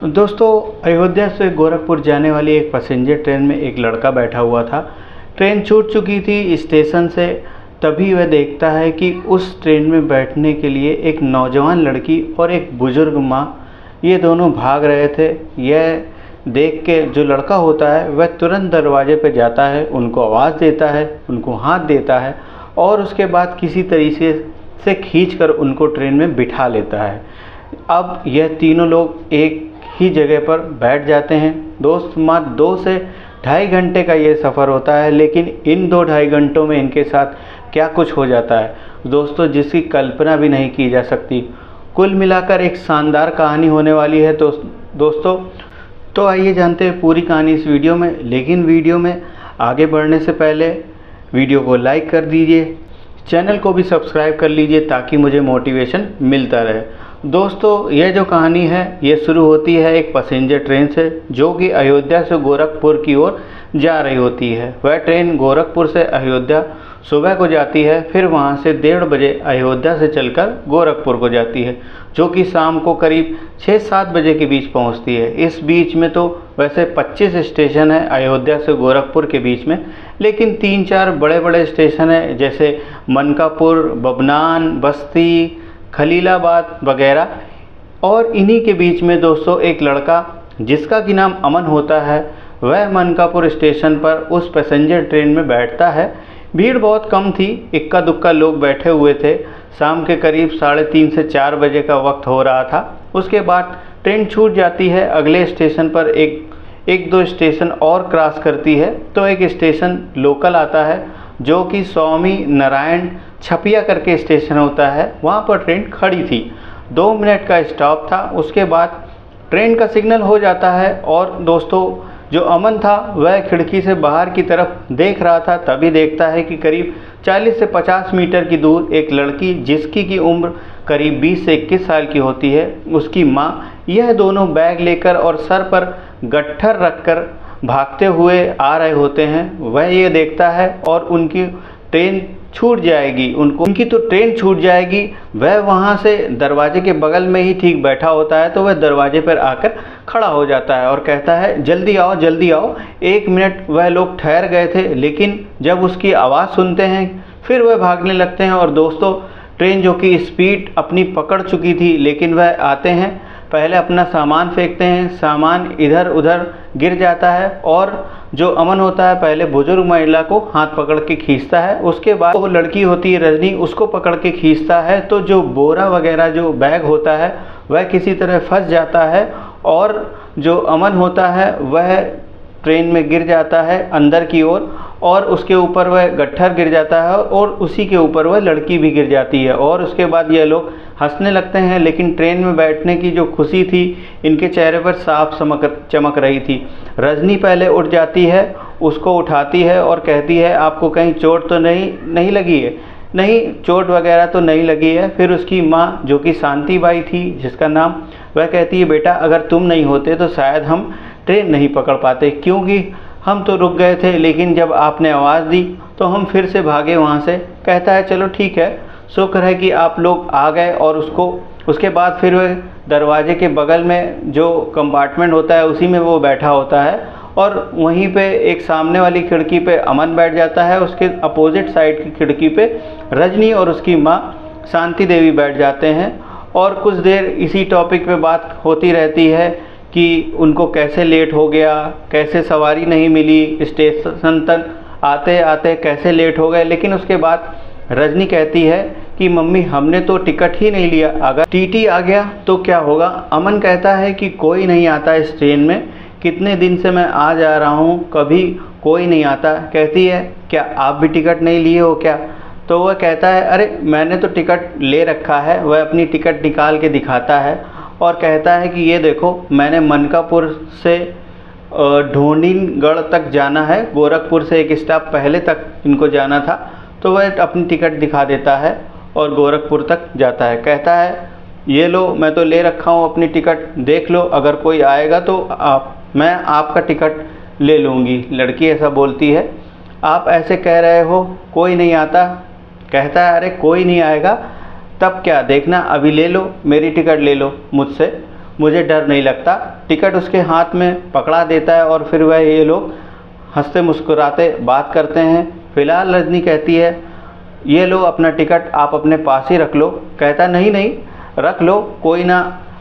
दोस्तों, अयोध्या से गोरखपुर जाने वाली एक पैसेंजर ट्रेन में एक लड़का बैठा हुआ था। ट्रेन छूट चुकी थी स्टेशन से। तभी वह देखता है कि उस ट्रेन में बैठने के लिए एक नौजवान लड़की और एक बुज़ुर्ग माँ, ये दोनों भाग रहे थे। यह देख के जो लड़का होता है वह तुरंत दरवाजे पर जाता है, उनको आवाज़ देता है, उनको हाथ देता है और उसके बाद किसी तरीके से खींचकर उनको ट्रेन में बिठा लेता है। अब यह तीनों लोग एक ही जगह पर बैठ जाते हैं। दोस्त, मात्र 2 से ढाई घंटे का ये सफ़र होता है, लेकिन इन 2-2.5 घंटों में इनके साथ क्या कुछ हो जाता है दोस्तों, जिसकी कल्पना भी नहीं की जा सकती। कुल मिलाकर एक शानदार कहानी होने वाली है दोस्तों। तो आइए जानते हैं पूरी कहानी इस वीडियो में। लेकिन वीडियो में आगे बढ़ने से पहले वीडियो को लाइक कर दीजिए, चैनल को भी सब्सक्राइब कर लीजिए ताकि मुझे मोटिवेशन मिलता रहे। दोस्तों, यह जो कहानी है ये शुरू होती है एक पैसेंजर ट्रेन से, जो कि अयोध्या से गोरखपुर की ओर जा रही होती है। वह ट्रेन गोरखपुर से अयोध्या सुबह को जाती है, फिर वहां से 1:30 बजे अयोध्या से चलकर गोरखपुर को जाती है, जो कि शाम को करीब 6-7 बजे के बीच पहुंचती है। इस बीच में तो वैसे 25 स्टेशन है अयोध्या से गोरखपुर के बीच में, लेकिन 3-4 बड़े बड़े स्टेशन हैं, जैसे मनकापुर, बबनान, बस्ती, खलीलाबाद वगैरह। और इन्हीं के बीच में दोस्तों एक लड़का जिसका कि नाम अमन होता है, वह मनकापुर स्टेशन पर उस पैसेंजर ट्रेन में बैठता है। भीड़ बहुत कम थी, इक्का दुक्का लोग बैठे हुए थे। शाम के करीब 3:30 से 4 बजे का वक्त हो रहा था। उसके बाद ट्रेन छूट जाती है। अगले स्टेशन पर एक दो स्टेशन और क्रॉस करती है तो एक स्टेशन लोकल आता है, जो कि स्वामी नारायण छपिया करके स्टेशन होता है। वहाँ पर ट्रेन खड़ी थी, 2 मिनट का स्टॉप था। उसके बाद ट्रेन का सिग्नल हो जाता है और दोस्तों जो अमन था वह खिड़की से बाहर की तरफ देख रहा था। तभी देखता है कि करीब 40 से 50 मीटर की दूर एक लड़की, जिसकी की उम्र करीब 20 से 21 साल की होती है, उसकी माँ, यह दोनों बैग लेकर और सर पर गट्ठर रखकर भागते हुए आ रहे होते हैं। वह ये देखता है और उनकी ट्रेन छूट जाएगी, उनकी तो ट्रेन छूट जाएगी। वह वहाँ से दरवाजे के बगल में ही ठीक बैठा होता है, तो वह दरवाजे पर आकर खड़ा हो जाता है और कहता है, जल्दी आओ जल्दी आओ। 1 मिनट वह लोग ठहर गए थे, लेकिन जब उसकी आवाज़ सुनते हैं फिर वह भागने लगते हैं। और दोस्तों ट्रेन जो कि स्पीड अपनी पकड़ चुकी थी, लेकिन वह आते हैं, पहले अपना सामान फेंकते हैं, सामान इधर उधर गिर जाता है और जो अमन होता है पहले बुजुर्ग महिला को हाथ पकड़ के खींचता है। उसके बाद वो लड़की होती है रजनी, उसको पकड़ के खींचता है। तो जो बोरा वगैरह जो बैग होता है वह किसी तरह फंस जाता है और जो अमन होता है वह ट्रेन में गिर जाता है अंदर की ओर, और उसके ऊपर वह गट्ठर गिर जाता है और उसी के ऊपर वह लड़की भी गिर जाती है। और उसके बाद ये लोग हंसने लगते हैं, लेकिन ट्रेन में बैठने की जो खुशी थी इनके चेहरे पर साफ चमक रही थी। रजनी पहले उठ जाती है, उसको उठाती है और कहती है, आपको कहीं चोट तो नहीं लगी है? नहीं, चोट वगैरह तो नहीं लगी है। फिर उसकी माँ, जो कि शांति बाई थी जिसका नाम, वह कहती है, बेटा अगर तुम नहीं होते तो शायद हम ट्रेन नहीं पकड़ पाते, क्योंकि हम तो रुक गए थे, लेकिन जब आपने आवाज़ दी तो हम फिर से भागे वहाँ से। कहता है, चलो ठीक है, शुक्र है कि आप लोग आ गए। और उसके बाद फिर वह दरवाजे के बगल में जो कंपार्टमेंट होता है उसी में वो बैठा होता है, और वहीं पे एक सामने वाली खिड़की पे अमन बैठ जाता है। उसके अपोजिट साइड की खिड़की पे रजनी और उसकी माँ शांति देवी बैठ जाते हैं। और कुछ देर इसी टॉपिक पे बात होती रहती है कि उनको कैसे लेट हो गया, कैसे सवारी नहीं मिली, स्टेशन तक आते आते कैसे लेट हो गए। लेकिन उसके बाद रजनी कहती है कि मम्मी, हमने तो टिकट ही नहीं लिया, अगर टीटी आ गया तो क्या होगा? अमन कहता है कि कोई नहीं आता इस ट्रेन में, कितने दिन से मैं आ जा रहा हूँ, कभी कोई नहीं आता। कहती है, क्या आप भी टिकट नहीं लिए हो क्या? तो वह कहता है, अरे मैंने तो टिकट ले रखा है। वह अपनी टिकट निकाल के दिखाता है और कहता है कि ये देखो, मैंने मनकापुर से ढूंढीगढ़ तक जाना है, गोरखपुर से एक स्टॉप पहले तक इनको जाना था। तो वह अपनी टिकट दिखा देता है और गोरखपुर तक जाता है। कहता है, ये लो, मैं तो ले रखा हूँ अपनी टिकट, देख लो, अगर कोई आएगा तो मैं आपका टिकट ले लूँगी। लड़की ऐसा बोलती है, आप ऐसे कह रहे हो, कोई नहीं आता? कहता है, अरे कोई नहीं आएगा तब क्या, देखना, अभी ले लो, मेरी टिकट ले लो मुझसे। मुझे डर नहीं लगता। टिकट उसके हाथ में पकड़ा देता है और फिर वह ये लोग हंसते मुस्कुराते बात करते हैं। फ़िलहाल रजनी कहती है ये लो अपना टिकट आप अपने पास ही रख लो। कहता नहीं नहीं रख लो, कोई ना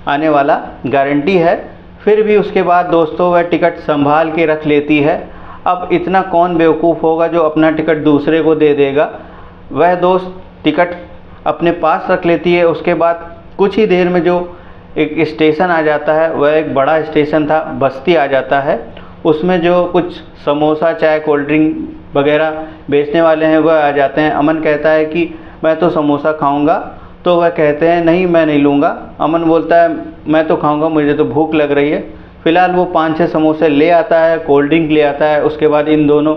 आने वाला, गारंटी है। फिर भी उसके बाद दोस्तों वह टिकट संभाल के रख लेती है। अब इतना कौन बेवकूफ़ होगा जो अपना टिकट दूसरे को दे देगा। वह दोस्त टिकट अपने पास रख लेती है। उसके बाद कुछ ही देर में जो एक स्टेशन आ जाता है, वह एक बड़ा स्टेशन था, बस्ती आ जाता है। उसमें जो कुछ समोसा चाय कोल्ड ड्रिंक वगैरह बेचने वाले हैं वह आ जाते हैं। अमन कहता है कि मैं तो समोसा खाऊंगा, तो वह कहते हैं नहीं मैं नहीं लूँगा। अमन बोलता है मैं तो खाऊंगा, मुझे तो भूख लग रही है। फ़िलहाल वो 5-6 समोसे ले आता है, कोल्ड ड्रिंक ले आता है। उसके बाद इन दोनों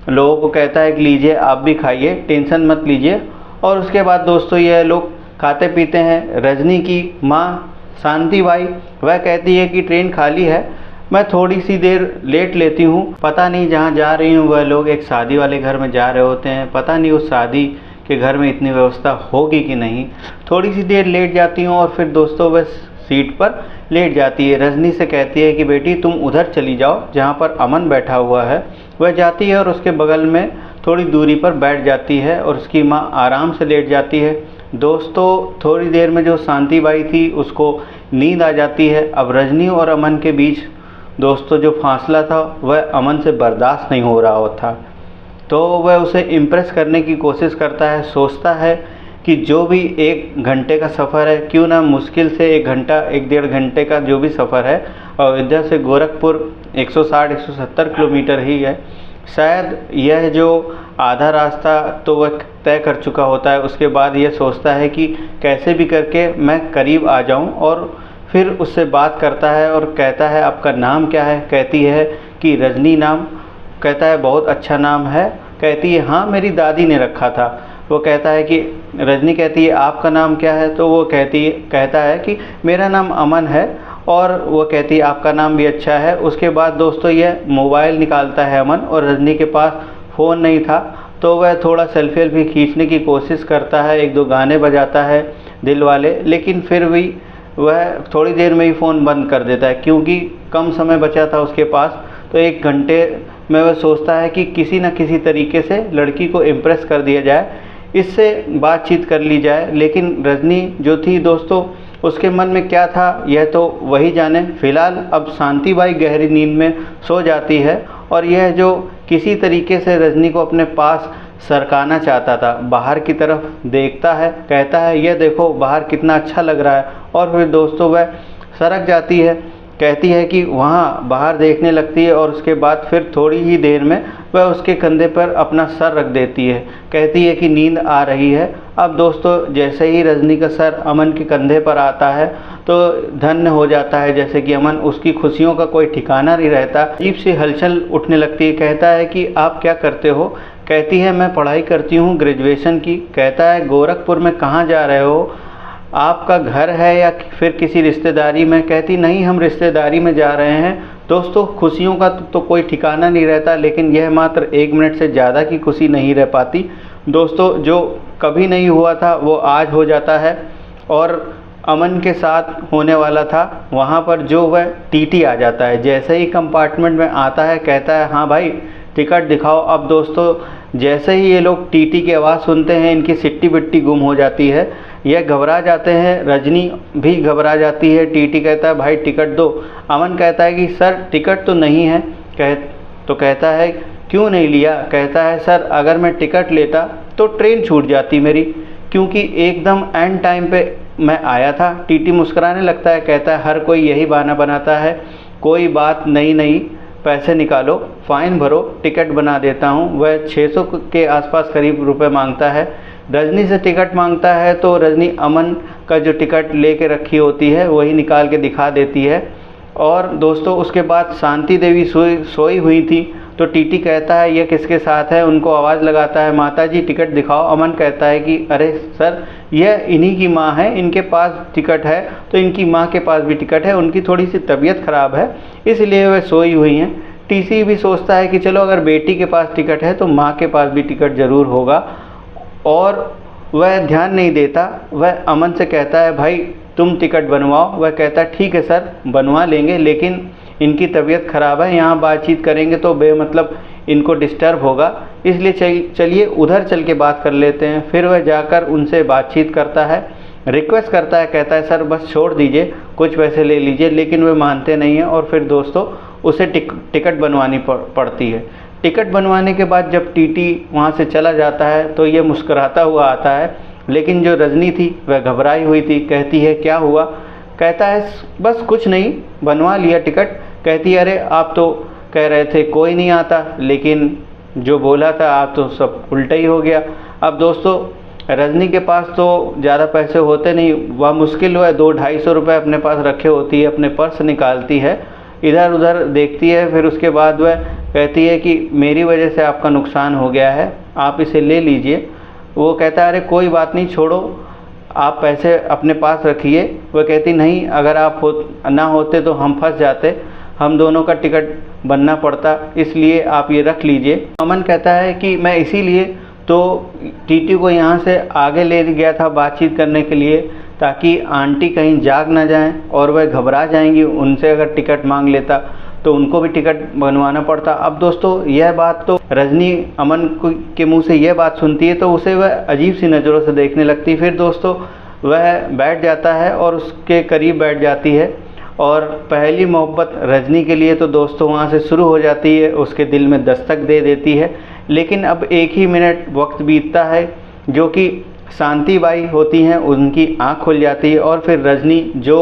लोगों को कहता है कि लीजिए आप भी खाइए, टेंशन मत लीजिए। और उसके बाद दोस्तों यह लोग खाते पीते हैं। रजनी की माँ शांति बाई वह कहती है कि ट्रेन खाली है, मैं थोड़ी सी देर लेट लेती हूँ। पता नहीं जहाँ जा रही हूँ वह लोग एक शादी वाले घर में जा रहे होते हैं। पता नहीं उस शादी के घर में इतनी व्यवस्था होगी कि नहीं। थोड़ी सी देर लेट जाती हूँ और फिर दोस्तों वह सीट पर लेट जाती है। रजनी से कहती है कि बेटी तुम उधर चली जाओ जहाँ पर अमन बैठा हुआ है। वह जाती है और उसके बगल में थोड़ी दूरी पर बैठ जाती है और उसकी माँ आराम से लेट जाती है। दोस्तों थोड़ी देर में जो शांति बाई थी उसको नींद आ जाती है। अब रजनी और अमन के बीच दोस्तों जो फासला था वह अमन से बर्दाश्त नहीं हो रहा था, तो वह उसे इम्प्रेस करने की कोशिश करता है। सोचता है कि जो भी 1 घंटे का सफ़र है, क्यों ना मुश्किल से 1 घंटा 1-1.5 घंटे का जो भी सफ़र है, अयोध्या से गोरखपुर 160-170 किलोमीटर ही है। शायद यह जो आधा रास्ता तो वह तय कर चुका होता है। उसके बाद यह सोचता है कि कैसे भी करके मैं करीब आ जाऊं, और फिर उससे बात करता है और कहता है आपका नाम क्या है। कहती है कि रजनी नाम। कहता है बहुत अच्छा नाम है। कहती है हाँ मेरी दादी ने रखा था। वो कहता है कि रजनी कहती है आपका नाम क्या है, तो वो कहता है कि मेरा नाम अमन है। और वो कहती है आपका नाम भी अच्छा है। उसके बाद दोस्तों यह मोबाइल निकालता है अमन, और रजनी के पास फ़ोन नहीं था, तो वह थोड़ा सेल्फी खींचने की कोशिश करता है। 1-2 गाने बजाता है दिल वाले, लेकिन फिर भी वह थोड़ी देर में ही फ़ोन बंद कर देता है क्योंकि कम समय बचा था उसके पास। तो 1 घंटे में वह सोचता है कि किसी न किसी तरीके से लड़की को इम्प्रेस कर दिया जाए, इससे बातचीत कर ली जाए। लेकिन रजनी जो थी दोस्तों उसके मन में क्या था यह तो वही जाने। फ़िलहाल अब शांति बाई गहरी नींद में सो जाती है, और यह जो किसी तरीके से रजनी को अपने पास सरकाना चाहता था, बाहर की तरफ देखता है, कहता है यह देखो बाहर कितना अच्छा लग रहा है। और फिर दोस्तों वह सरक जाती है, कहती है कि वहाँ बाहर देखने लगती है, और उसके बाद फिर थोड़ी ही देर में वह उसके कंधे पर अपना सर रख देती है। कहती है कि नींद आ रही है। अब दोस्तों जैसे ही रजनी का सर अमन के कंधे पर आता है तो धन्य हो जाता है, जैसे कि अमन उसकी खुशियों का कोई ठिकाना नहीं रहता। अजीब सी हलचल उठने लगती है। कहता है कि आप क्या करते हो। कहती है मैं पढ़ाई करती हूँ ग्रेजुएशन की। कहता है गोरखपुर में कहाँ जा रहे हो, आपका घर है या फिर किसी रिश्तेदारी में। कहती नहीं हम रिश्तेदारी में जा रहे हैं। दोस्तों खुशियों का तो कोई ठिकाना नहीं रहता, लेकिन यह मात्र 1 मिनट से ज़्यादा की खुशी नहीं रह पाती। दोस्तों जो कभी नहीं हुआ था वो आज हो जाता है, और अमन के साथ होने वाला था वहाँ पर जो वह टीटी आ जाता है। जैसे ही कंपार्टमेंट में आता है कहता है हाँ भाई टिकट दिखाओ। अब दोस्तों जैसे ही ये लोग टीटी की आवाज़ सुनते हैं इनकी सिट्टी बिट्टी गुम हो जाती है, यह घबरा जाते हैं। रजनी भी घबरा जाती है। टीटी कहता है भाई टिकट दो। अमन कहता है कि सर टिकट तो नहीं है। कहता है क्यों नहीं लिया। कहता है सर अगर मैं टिकट लेता तो ट्रेन छूट जाती मेरी, क्योंकि एकदम एंड टाइम पे मैं आया था। टीटी मुस्कुराने लगता है, कहता है हर कोई यही बहाना बनाता है, कोई बात नहीं, पैसे निकालो, फ़ाइन भरो, टिकट बना देता हूँ। वह 600 के आसपास करीब रुपए मांगता है। रजनी से टिकट मांगता है तो रजनी अमन का जो टिकट लेके रखी होती है वही निकाल के दिखा देती है। और दोस्तों उसके बाद शांति देवी सोई हुई थी, तो टीटी कहता है ये किसके साथ है। उनको आवाज़ लगाता है माताजी टिकट दिखाओ। अमन कहता है कि अरे सर यह इन्हीं की माँ है, इनके पास टिकट है तो इनकी माँ के पास भी टिकट है, उनकी थोड़ी सी तबीयत ख़राब है इसलिए वह सोई हुई हैं। टीसी भी सोचता है कि चलो अगर बेटी के पास टिकट है तो माँ के पास भी टिकट ज़रूर होगा, और वह ध्यान नहीं देता। वह अमन से कहता है भाई तुम टिकट बनवाओ। वह कहता है ठीक है सर बनवा लेंगे, लेकिन इनकी तबीयत ख़राब है, यहाँ बातचीत करेंगे तो बेमतलब इनको डिस्टर्ब होगा, इसलिए चलिए उधर चल के बात कर लेते हैं। फिर वह जाकर उनसे बातचीत करता है, रिक्वेस्ट करता है, कहता है सर बस छोड़ दीजिए, कुछ पैसे ले लीजिए, लेकिन वे मानते नहीं हैं। और फिर दोस्तों उसे टिकट बनवानी पड़ती है। टिकट बनवाने के बाद जब टीटी वहाँ से चला जाता है तो ये मुस्कुराता हुआ आता है, लेकिन जो रजनी थी वह घबराई हुई थी। कहती है क्या हुआ? कहता है बस कुछ नहीं, बनवा लिया टिकट। कहती है अरे आप तो कह रहे थे कोई नहीं आता, लेकिन जो बोला था आप तो सब उल्टा ही हो गया। अब दोस्तों रजनी के पास तो ज़्यादा पैसे होते नहीं, वह मुश्किल हुआ 200-250 रुपये अपने पास रखे होती है, अपने पर्स निकालती है, इधर उधर देखती है। फिर उसके बाद वह कहती है कि मेरी वजह से आपका नुकसान हो गया है, आप इसे ले लीजिए। वो कहता है अरे कोई बात नहीं, छोड़ो, आप पैसे अपने पास रखिए। वह कहती नहीं, अगर आप ना होते तो हम फंस जाते, हम दोनों का टिकट बनना पड़ता, इसलिए आप ये रख लीजिए। अमन कहता है कि मैं इसीलिए तो टीटी को यहाँ से आगे ले गया था बातचीत करने के लिए, ताकि आंटी कहीं जाग ना जाएं और वह घबरा जाएंगी, उनसे अगर टिकट मांग लेता तो उनको भी टिकट बनवाना पड़ता। अब दोस्तों यह बात तो रजनी अमन के मुंह से यह बात सुनती है तो उसे वह अजीब सी नज़रों से देखने लगती है। फिर दोस्तों वह बैठ जाता है और उसके करीब बैठ जाती है, और पहली मोहब्बत रजनी के लिए तो दोस्तों वहाँ से शुरू हो जाती है, उसके दिल में दस्तक दे देती है। लेकिन अब एक ही मिनट वक्त बीतता है, जो कि शांति बाई होती हैं, उनकी आँख खुल जाती है, और फिर रजनी जो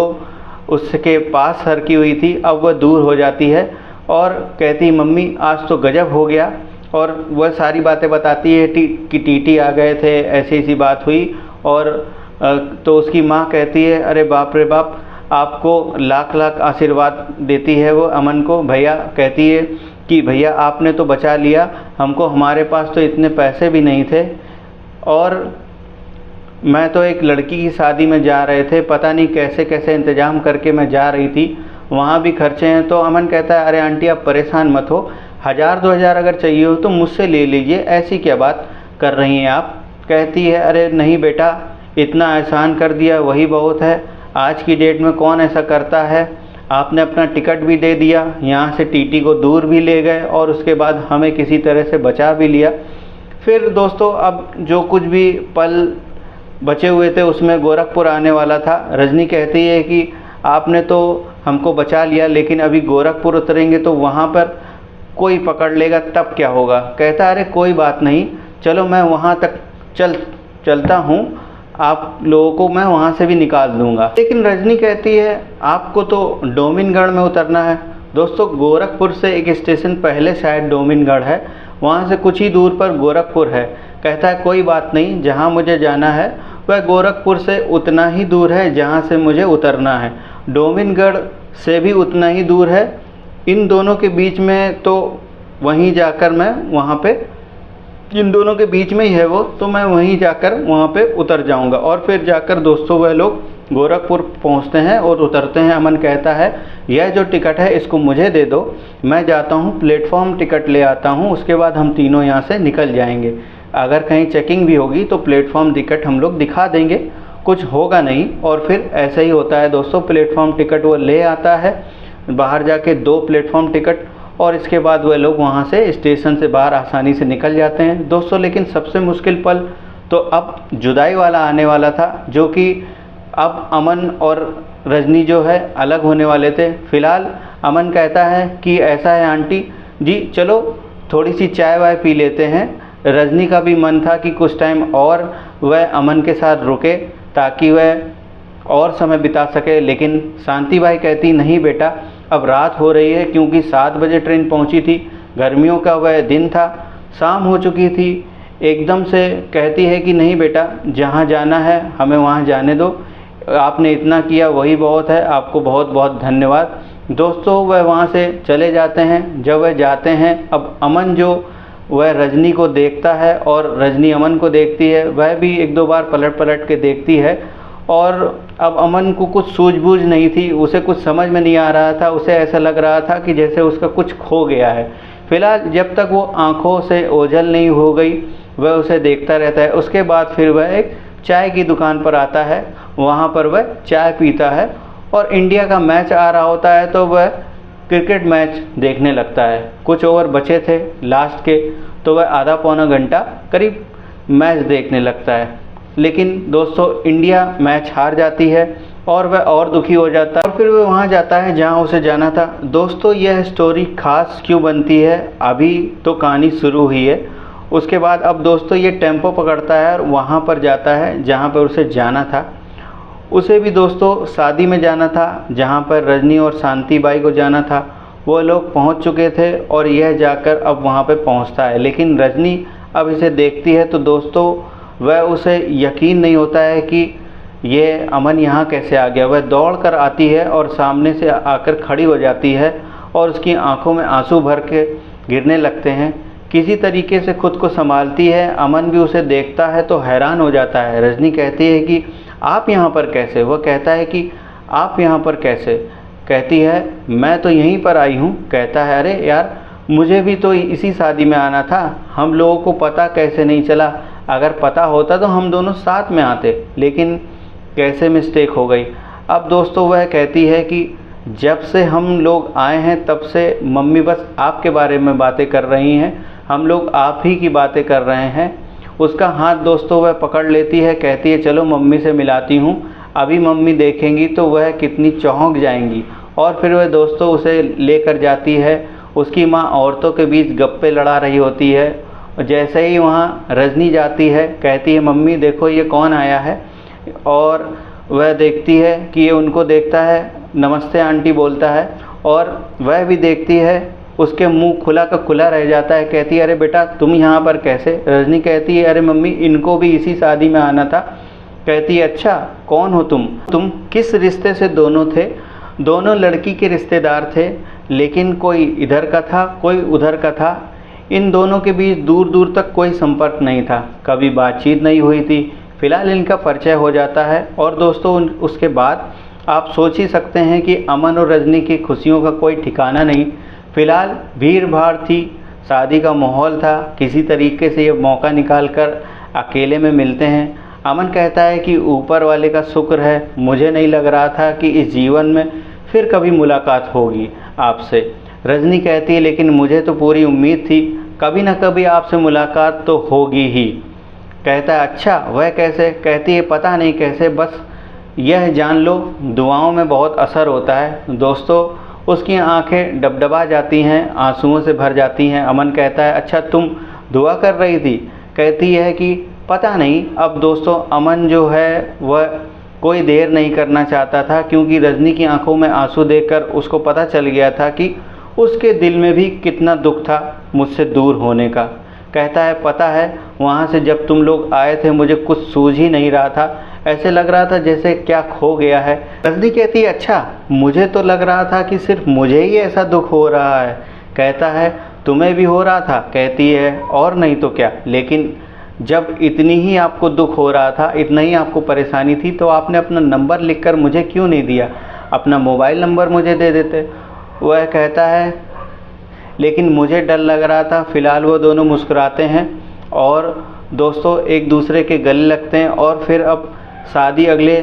उसके पास सरकी हुई थी अब वह दूर हो जाती है और कहती मम्मी आज तो गजब हो गया। और वह सारी बातें बताती है कि टीटी आ गए थे, ऐसी ऐसी बात हुई। और तो उसकी माँ कहती है अरे बाप रे बाप, आपको लाख लाख आशीर्वाद देती है वो अमन को। भैया कहती है कि भैया आपने तो बचा लिया हमको, हमारे पास तो इतने पैसे भी नहीं थे, और मैं तो एक लड़की की शादी में जा रहे थे, पता नहीं कैसे कैसे इंतज़ाम करके मैं जा रही थी, वहाँ भी खर्चे हैं। तो अमन कहता है अरे आंटी आप परेशान मत हो, 1000-2000 अगर चाहिए हो तो मुझसे ले लीजिए, ऐसी क्या बात कर रही हैं आप। कहती है अरे नहीं बेटा, इतना एहसान कर दिया वही बहुत है, आज की डेट में कौन ऐसा करता है। आपने अपना टिकट भी दे दिया, यहाँ से टीटी को दूर भी ले गए, और उसके बाद हमें किसी तरह से बचा भी लिया। फिर दोस्तों अब जो कुछ भी पल बचे हुए थे उसमें गोरखपुर आने वाला था। रजनी कहती है कि आपने तो हमको बचा लिया, लेकिन अभी गोरखपुर उतरेंगे तो वहाँ पर कोई पकड़ लेगा, तब क्या होगा। कहता अरे कोई बात नहीं, चलो मैं वहाँ तक चलता हूँ, आप लोगों को मैं वहाँ से भी निकाल दूँगा। लेकिन रजनी कहती है आपको तो डोमिनगढ़ में उतरना है। दोस्तों गोरखपुर से एक स्टेशन पहले शायद डोमिनगढ़ है, वहाँ से कुछ ही दूर पर गोरखपुर है। कहता है कोई बात नहीं, जहाँ मुझे जाना है वह गोरखपुर से उतना ही दूर है जहाँ से मुझे उतरना है, डोमिनगढ़ से भी उतना ही दूर है, इन दोनों के बीच में तो वहीं जाकर मैं वहाँ पे, इन दोनों के बीच में ही है वो, तो मैं वहीं जाकर वहाँ पे उतर जाऊँगा। और फिर जाकर दोस्तों वह लोग गोरखपुर पहुँचते हैं और उतरते हैं। अमन कहता है यह जो टिकट है इसको मुझे दे दो, मैं जाता हूँ प्लेटफॉर्म टिकट ले आता हूँ, उसके बाद हम तीनों यहाँ से निकल जाएंगे। अगर कहीं चेकिंग भी होगी तो प्लेटफॉर्म टिकट हम लोग दिखा देंगे, कुछ होगा नहीं। और फिर ऐसा ही होता है दोस्तों, प्लेटफॉर्म टिकट वो ले आता है, बाहर जाके 2 प्लेटफॉर्म टिकट, और इसके बाद वह लोग वहाँ से स्टेशन से बाहर आसानी से निकल जाते हैं दोस्तों। लेकिन सबसे मुश्किल पल तो अब जुदाई वाला आने वाला था, जो कि अब अमन और रजनी जो है अलग होने वाले थे। फ़िलहाल अमन कहता है कि ऐसा है आंटी जी, चलो थोड़ी सी चाय वाय पी लेते हैं। रजनी का भी मन था कि कुछ टाइम और वह अमन के साथ रुके ताकि वह और समय बिता सके, लेकिन शांति बाई कहती नहीं बेटा, अब रात हो रही है, क्योंकि 7 बजे ट्रेन पहुंची थी, गर्मियों का वह दिन था, शाम हो चुकी थी। एकदम से कहती है कि नहीं बेटा, जहां जाना है हमें वहां जाने दो, आपने इतना किया वही बहुत है, आपको बहुत बहुत धन्यवाद। दोस्तों वह वहां से चले जाते हैं। जब वह जाते हैं, अब अमन जो वह रजनी को देखता है और रजनी अमन को देखती है, वह भी 1-2 बार पलट पलट के देखती है। और अब अमन को कुछ सूझबूझ नहीं थी, उसे कुछ समझ में नहीं आ रहा था, उसे ऐसा लग रहा था कि जैसे उसका कुछ खो गया है। फिलहाल जब तक वो आंखों से ओझल नहीं हो गई वह उसे देखता रहता है। उसके बाद फिर वह एक चाय की दुकान पर आता है वहाँ पर वह चाय पीता है और इंडिया का मैच आ रहा होता है तो वह क्रिकेट मैच देखने लगता है। कुछ ओवर बचे थे लास्ट के, तो वह आधा पौना घंटा करीब मैच देखने लगता है। लेकिन दोस्तों इंडिया मैच हार जाती है और वह और दुखी हो जाता है और फिर वह वहाँ जाता है जहाँ उसे जाना था। दोस्तों यह स्टोरी खास क्यों बनती है, अभी तो कहानी शुरू हुई है। उसके बाद अब दोस्तों ये टेम्पो पकड़ता है और वहाँ पर जाता है जहाँ पर उसे जाना था। उसे भी दोस्तों शादी में जाना था जहाँ पर रजनी और शांति बाई को जाना था। वो लोग पहुँच चुके थे और यह जाकर अब वहाँ पर पहुँचता है। लेकिन रजनी अब इसे देखती है तो दोस्तों वह उसे यकीन नहीं होता है कि ये अमन यहाँ कैसे आ गया। वह दौड़ कर आती है और सामने से आकर खड़ी हो जाती है और उसकी आंखों में आंसू भर के गिरने लगते हैं। किसी तरीके से खुद को संभालती है। अमन भी उसे देखता है तो हैरान हो जाता है। रजनी कहती है कि आप यहाँ पर कैसे? वह कहता है कि आप यहाँ पर कैसे? कहती है मैं तो यहीं पर आई हूँ। कहता है अरे यार मुझे भी तो इसी शादी में आना था, हम लोगों को पता कैसे नहीं चला? अगर पता होता तो हम दोनों साथ में आते, लेकिन कैसे मिस्टेक हो गई। अब दोस्तों वह कहती है कि जब से हम लोग आए हैं तब से मम्मी बस आपके बारे में बातें कर रही हैं, हम लोग आप ही की बातें कर रहे हैं। उसका हाथ दोस्तों वह पकड़ लेती है, कहती है चलो मम्मी से मिलाती हूँ, अभी मम्मी देखेंगी तो वह कितनी चौंक जाएंगी। और फिर वह दोस्तों उसे लेकर जाती है। उसकी माँ औरतों के बीच गप्पे लड़ा रही होती है। जैसे ही वहाँ रजनी जाती है कहती है मम्मी देखो ये कौन आया है, और वह देखती है कि ये उनको देखता है, नमस्ते आंटी बोलता है और वह भी देखती है, उसके मुंह खुला का खुला रह जाता है। कहती है अरे बेटा तुम यहाँ पर कैसे? रजनी कहती है अरे मम्मी इनको भी इसी शादी में आना था। कहती है अच्छा कौन हो तुम किस रिश्ते से दोनों थे? दोनों लड़की के रिश्तेदार थे, लेकिन कोई इधर का था कोई उधर का था। इन दोनों के बीच दूर दूर तक कोई संपर्क नहीं था, कभी बातचीत नहीं हुई थी। फिलहाल इनका परिचय हो जाता है और दोस्तों उसके बाद आप सोच ही सकते हैं कि अमन और रजनी की खुशियों का कोई ठिकाना नहीं। फिलहाल भीड़ भाड़ थी, शादी का माहौल था, किसी तरीके से ये मौका निकाल कर अकेले में मिलते हैं। अमन कहता है कि ऊपर वाले का शुक्र है, मुझे नहीं लग रहा था कि इस जीवन में फिर कभी मुलाकात होगी आपसे। रजनी कहती है लेकिन मुझे तो पूरी उम्मीद थी, कभी ना कभी आपसे मुलाकात तो होगी ही। कहता है अच्छा वह कैसे? कहती है पता नहीं कैसे, बस यह जान लो दुआओं में बहुत असर होता है। दोस्तों उसकी आंखें डबडबा जाती हैं, आंसुओं से भर जाती हैं। अमन कहता है अच्छा तुम दुआ कर रही थी? कहती है कि पता नहीं। अब दोस्तों अमन जो है वह कोई देर नहीं करना चाहता था, क्योंकि रजनी की आंखों में आंसू देखकर उसको पता चल गया था कि उसके दिल में भी कितना दुख था मुझसे दूर होने का। कहता है पता है वहाँ से जब तुम लोग आए थे मुझे कुछ सूझ ही नहीं रहा था, ऐसे लग रहा था जैसे क्या खो गया है। रजनी कहती है अच्छा मुझे तो लग रहा था कि सिर्फ मुझे ही ऐसा दुख हो रहा है। कहता है तुम्हें भी हो रहा था? कहती है और नहीं तो क्या, लेकिन जब इतनी ही आपको दुख हो रहा था, इतना ही आपको परेशानी थी, तो आपने अपना नंबर लिखकर मुझे क्यों नहीं दिया? अपना मोबाइल नंबर मुझे दे देते। वह कहता है लेकिन मुझे डर लग रहा था। फिलहाल वो दोनों मुस्कुराते हैं और दोस्तों एक दूसरे के गले लगते हैं। और फिर अब शादी अगले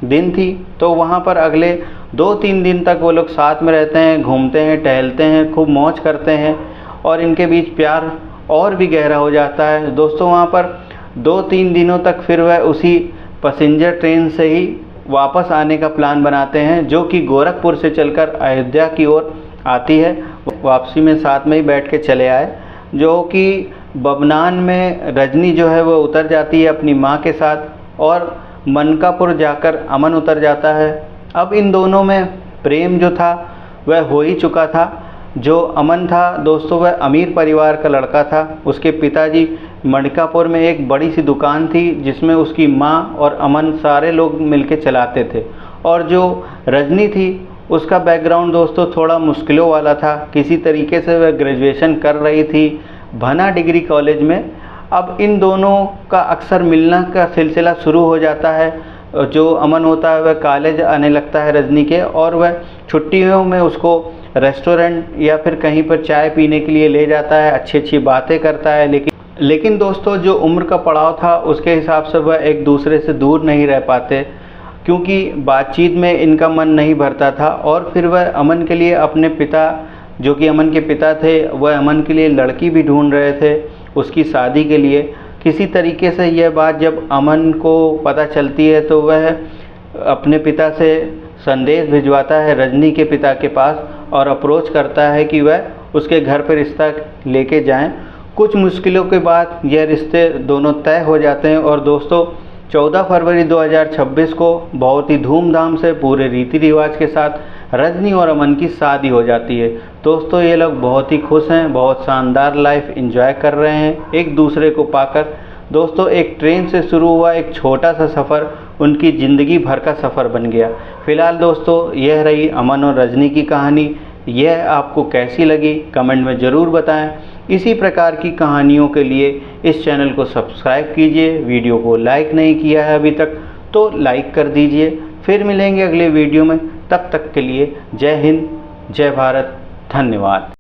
दिन थी, तो वहाँ पर अगले 2-3 दिन तक वो लोग साथ में रहते हैं, घूमते हैं, टहलते हैं, खूब मौज करते हैं और इनके बीच प्यार और भी गहरा हो जाता है। दोस्तों वहाँ पर 2-3 दिनों तक फिर वह उसी पैसेंजर ट्रेन से ही वापस आने का प्लान बनाते हैं, जो कि गोरखपुर से चलकर अयोध्या की ओर आती है। वापसी में साथ में ही बैठ के चले आए, जो कि बबनान में रजनी जो है वो उतर जाती है अपनी माँ के साथ और मनकापुर जाकर अमन उतर जाता है। अब इन दोनों में प्रेम जो था वह हो ही चुका था। जो अमन था दोस्तों वह अमीर परिवार का लड़का था। उसके पिताजी मनकापुर में एक बड़ी सी दुकान थी जिसमें उसकी माँ और अमन सारे लोग मिलके चलाते थे। और जो रजनी थी उसका बैकग्राउंड दोस्तों थोड़ा मुश्किलों वाला था। किसी तरीके से वह ग्रेजुएशन कर रही थी भना डिग्री कॉलेज में। अब इन दोनों का अक्सर मिलना का सिलसिला शुरू हो जाता है। जो अमन होता है वह कॉलेज आने लगता है रजनी के, और वह छुट्टियों में उसको रेस्टोरेंट या फिर कहीं पर चाय पीने के लिए ले जाता है, अच्छी अच्छी बातें करता है। लेकिन दोस्तों जो उम्र का पड़ाव था उसके हिसाब से वह एक दूसरे से दूर नहीं रह पाते। क्योंकि बातचीत में इनका मन नहीं भरता था। और फिर वह अमन के लिए अपने पिता, जो कि अमन के पिता थे, वह अमन के लिए लड़की भी ढूंढ रहे थे उसकी शादी के लिए। किसी तरीके से यह बात जब अमन को पता चलती है तो वह अपने पिता से संदेश भिजवाता है रजनी के पिता के पास और अप्रोच करता है कि वह उसके घर पर रिश्ता लेके जाएं। कुछ मुश्किलों के बाद यह रिश्ते दोनों तय हो जाते हैं और दोस्तों 14 फरवरी 2026 को बहुत ही धूमधाम से पूरे रीति रिवाज के साथ रजनी और अमन की शादी हो जाती है। दोस्तों ये लोग बहुत ही खुश हैं, बहुत शानदार लाइफ एंजॉय कर रहे हैं एक दूसरे को पाकर। दोस्तों एक ट्रेन से शुरू हुआ एक छोटा सा सफ़र उनकी ज़िंदगी भर का सफ़र बन गया। फ़िलहाल दोस्तों यह रही अमन और रजनी की कहानी। यह आपको कैसी लगी कमेंट में ज़रूर बताएं। इसी प्रकार की कहानियों के लिए इस चैनल को सब्सक्राइब कीजिए। वीडियो को लाइक नहीं किया है अभी तक तो लाइक कर दीजिए। फिर मिलेंगे अगले वीडियो में, तब तक के लिए जय हिंद, जय भारत, धन्यवाद।